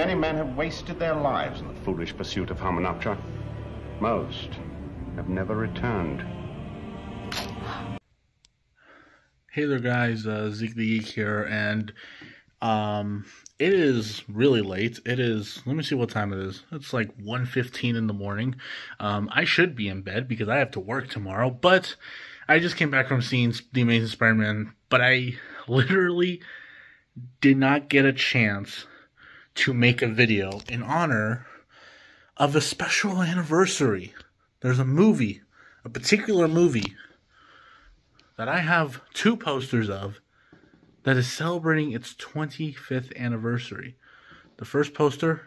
Many men have wasted their lives in the foolish pursuit of Harmonoptera. Most have never returned. Hey there guys, Zeke the Geek here, and it is really late. It is, let me see what time it is. It's like 1:15 in the morning. I should be in bed because I have to work tomorrow, but I just came back from seeing The Amazing Spider-Man, but I literally did not get a chance to make a video in honor of a special anniversary. There's a movie, a particular movie, that I have 2 posters of that is celebrating its 25th anniversary. The first poster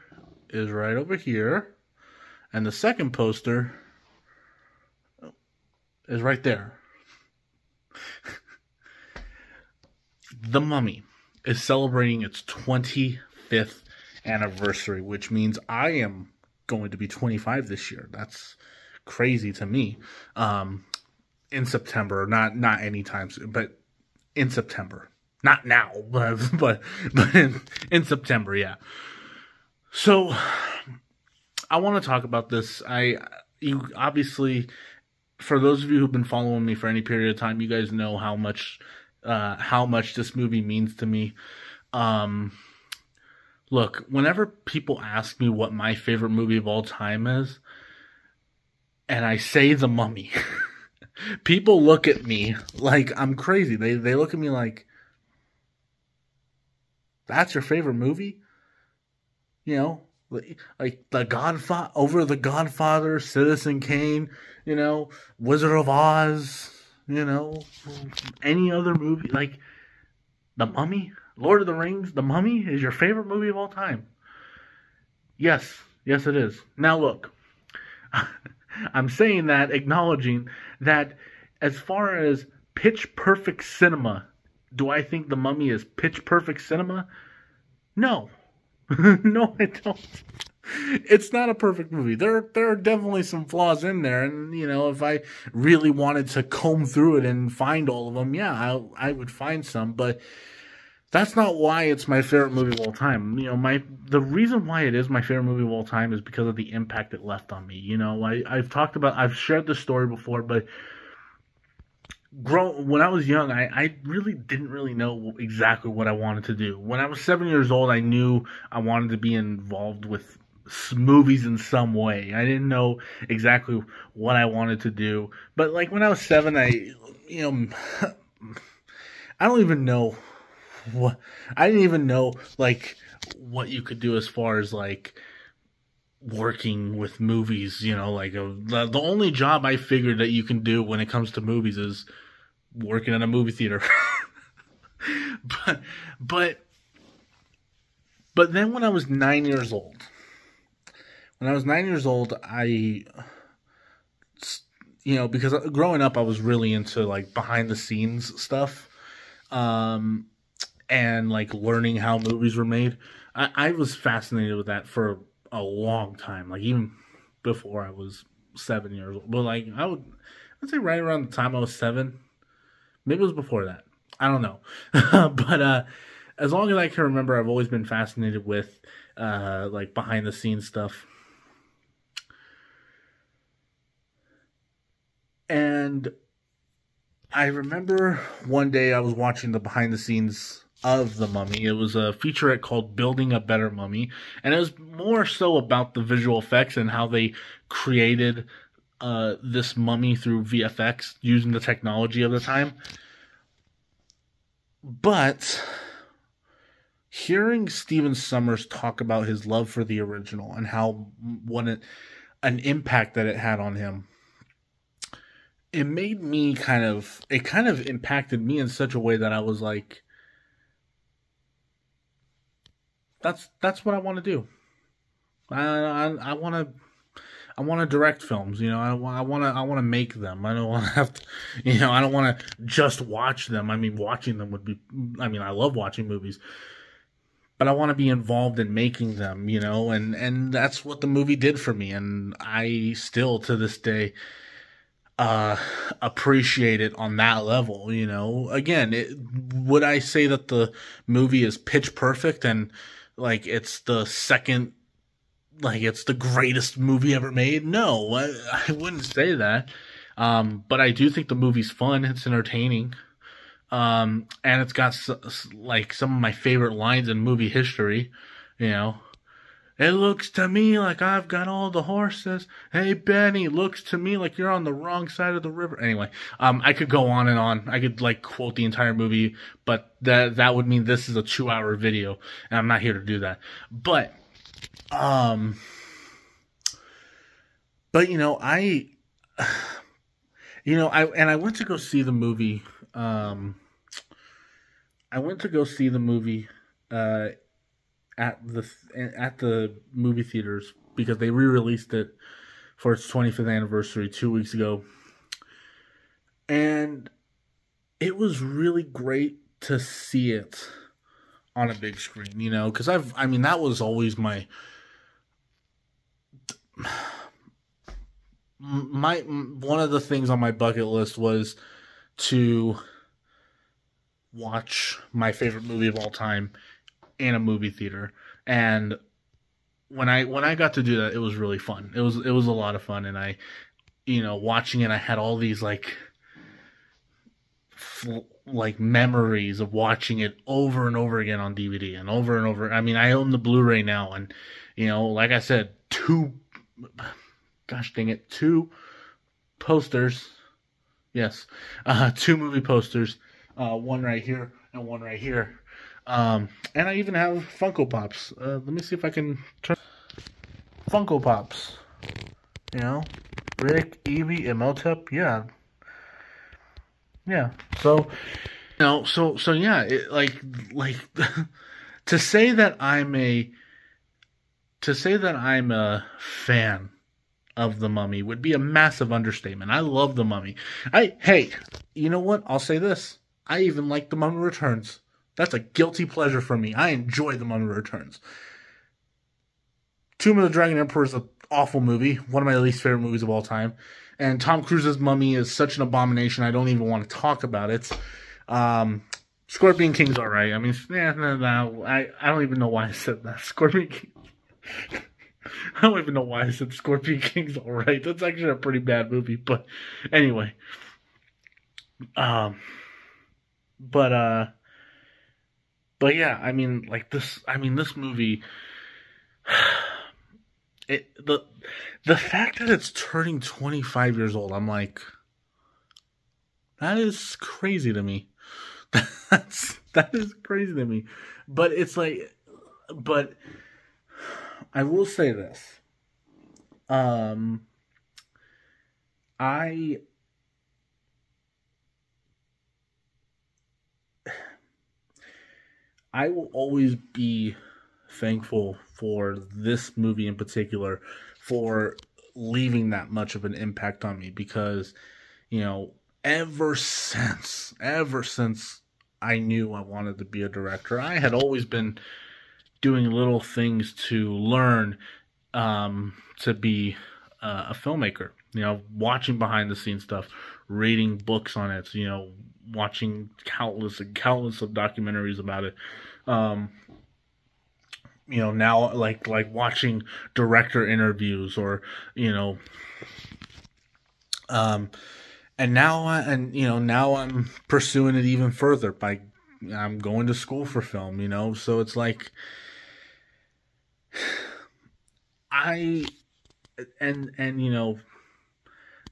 is right over here, and the second poster is right there. The Mummy is celebrating its 25th anniversary, which means I am going to be 25 this year. That's crazy to me. In September, not anytime soon, but in September. Not now, but in September, yeah. So I want to talk about this. You obviously, for those of you who've been following me for any period of time, you guys know how much this movie means to me. Look, whenever people ask me what my favorite movie of all time is, and I say The Mummy, people look at me like I'm crazy. They look at me like, that's your favorite movie? You know, like The Godfather, over The Godfather, Citizen Kane, you know, Wizard of Oz, you know, any other movie, like The Mummy, Lord of the Rings, The Mummy is your favorite movie of all time. Yes, it is. Now look, I'm saying that acknowledging that as far as pitch perfect cinema, do I think The Mummy is pitch perfect cinema? No. No, I don't. It's not a perfect movie. There are definitely some flaws in there, and you know, if I really wanted to comb through it and find all of them, yeah, I would find some, but that's not why it's my favorite movie of all time. You know, the reason why it is my favorite movie of all time is because of the impact it left on me. You know, I've shared this story before, but when I was young, I really didn't really know exactly what I wanted to do. When I was 7 years old, I knew I wanted to be involved with movies in some way. I didn't know exactly what I wanted to do, but like when I was 7, I don't even know I didn't even know like what you could do as far as like working with movies. You know, like the only job I figured that you can do when it comes to movies is working in a movie theater. but then when I was 9 years old, I, you know, because growing up I was really into like behind the scenes stuff, and like learning how movies were made. I was fascinated with that for a long time, like even before I was 7 years old. But like I'd say right around the time I was 7, maybe it was before that, I don't know. But as long as I can remember, I've always been fascinated with like behind the scenes stuff. And I remember one day I was watching the behind the scenes of The Mummy. It was a featurette called Building a Better Mummy, and it was more so about the visual effects and how they created this mummy through VFX using the technology of the time. But hearing Stephen Sommers talk about his love for the original and how an impact that it had on him, it made me it kind of impacted me in such a way that I was like, that's what I want to do. I want to direct films. You know, I want to make them. I don't want to have to, you know, I don't want to just watch them. I mean, watching them would be, I mean, I love watching movies, but I want to be involved in making them, you know, and that's what the movie did for me. And I still to this day appreciate it on that level, you know. Again, would I say that the movie is pitch perfect and like it's the second, like it's the greatest movie ever made. No, I wouldn't say that. But I do think the movie's fun. It's entertaining. And it's got like some of my favorite lines in movie history. You know, it looks to me like I've got all the horses. Hey, Benny, looks to me like you're on the wrong side of the river. Anyway, I could go on and on. I could like quote the entire movie, but that would mean this is a 2-hour video, and I'm not here to do that. But you know, I went to go see the movie. I went to go see the movie at the movie theaters because they re-released it for its 25th anniversary 2 weeks ago, and it was really great to see it on a big screen. You know, because that was always my one of the things on my bucket list was to watch my favorite movie of all time in a movie theater. And when I got to do that, it was really fun. It was a lot of fun, and I, you know, watching it, I had all these like memories of watching it over and over again on DVD and over. I mean, I own the Blu-ray now, and you know, like I said, two posters. Yes, 2 movie posters. One right here and one right here. And I even have Funko Pops. Let me see if I can turn Funko Pops. You know, Rick, Evie, Imhotep. Yeah. So, you know, so yeah. It, like to say that I'm a fan of The Mummy would be a massive understatement. I love The Mummy. Hey, you know what? I'll say this. I even like The Mummy Returns. That's a guilty pleasure for me. I enjoy The Mummy Returns. Tomb of the Dragon Emperor is an awful movie. One of my least favorite movies of all time. And Tom Cruise's Mummy is such an abomination, I don't even want to talk about it. Scorpion King's alright. I mean, I don't even know why I said that. Scorpion King. I don't even know why I said Scorpion King's alright. That's actually a pretty bad movie. But anyway. But yeah, I mean, like this movie, the fact that it's turning 25 years old, I'm like, that is crazy to me. That is crazy to me. But it's like, but I will say this. I will always be thankful for this movie in particular for leaving that much of an impact on me because, you know, ever since I knew I wanted to be a director, I had always been doing little things to learn to be a filmmaker. You know, watching behind the scenes stuff, reading books on it, you know, watching countless of documentaries about it. You know, now like watching director interviews or, you know, and now I'm pursuing it even further I'm going to school for film, you know, so it's like you know,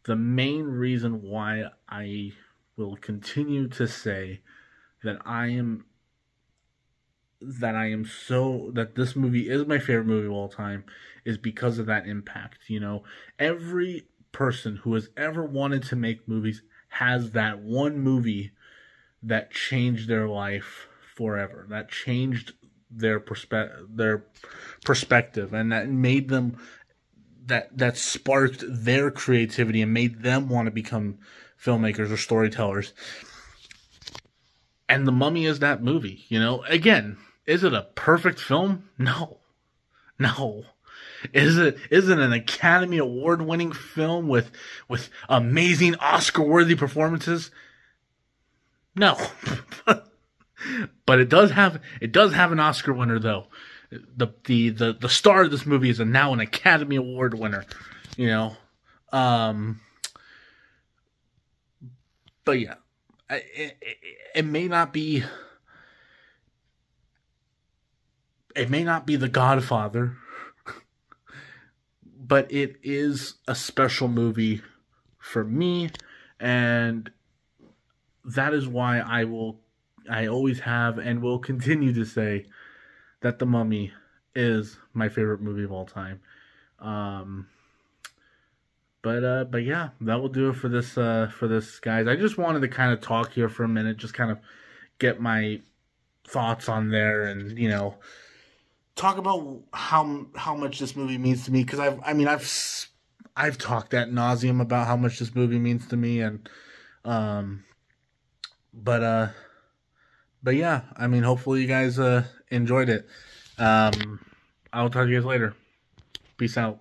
the main reason why I will continue to say that that this movie is my favorite movie of all time is because of that impact. You know, every person who has ever wanted to make movies has that one movie that changed their life forever, that changed their perspective, and that made them that sparked their creativity and made them want to become filmmakers or storytellers. And The Mummy is that movie, you know. Again, is it a perfect film? No. Is it an Academy Award winning film with amazing Oscar worthy performances? No. But it does have an Oscar winner though. the star of this movie is now an Academy Award winner, you know. But yeah, it may not be. It may not be The Godfather, but it is a special movie for me, and that is why I always have and will continue to say that The Mummy is my favorite movie of all time. But yeah, that will do it for this, guys. I just wanted to kind of talk here for a minute, just kind of get my thoughts on there, and you know, talk about how much this movie means to me, because I've talked ad nauseum about how much this movie means to me, and but yeah, I mean, hopefully you guys enjoyed it. I'll talk to you guys later. Peace out.